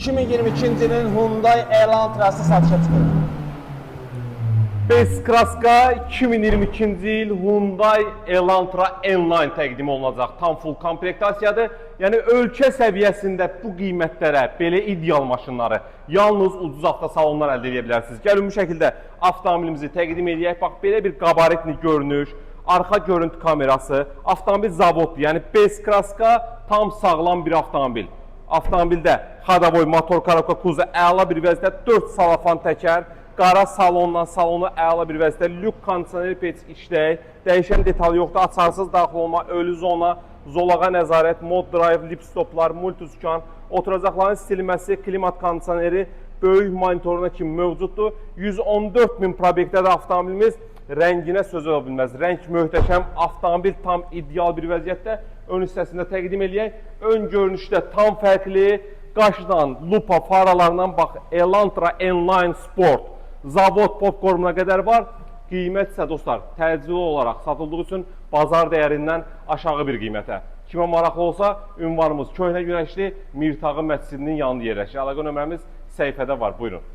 2022-ci ilin Hyundai Elantrası satışa çıxır. S-Kraska 2022-ci il Hyundai Elantra N-Line təqdim olunacaq. Tam full komplektasiyadır. Yəni ölkə səviyyəsində bu qiymətlərə belə ideal maşınları yalnız ucuz avtosalonlar əldə edə bilərsiniz. Gəlin bu şəkildə avtomobilimizi təqdim edək. Bax, belə bir qabaritli görünüş, arxa görüntü kamerası, avtomobil zavoddur. Yəni S-Kraska tam sağlam bir avtomobil. Avtomobildə xadaboy motor korobka kuzu əla bir vəziyyətdə 4 salafan təkər, qara salondan salonu əla bir vəziyyətdə, lük kondisioner pec işlək, dəyişən detal yoxdur, açarsız daxil olma, ölü zona, zolağa nəzarət, mod drive, lip stoplar, multisükan, oturacaqların silməsi, klimat kondisioneri böyük monitoruna kimi mövcuddur. 114 min probektədə avtomobilimiz rənginə söz ola bilməz. Rəng möhtəşəm, avtomobil tam ideal bir vəziyyətdə ön hissəsində təqdim eləyək. Ön görünüşdə tam fərqli, qaşdan, lupa, faralarından bax, Elantra N-Line Sport, zavod popkornuna qədər var. Qiymət isə dostlar, təcili olaraq satıldığı üçün bazar dəyərindən aşağı bir qiymətə. Kimə maraqlı olsa, ünvanımız Köhnə Günəşli Mirtağı Məscidinin yanında yerləşir. Əlaqə nömrəmiz səhifədə var, buyurun.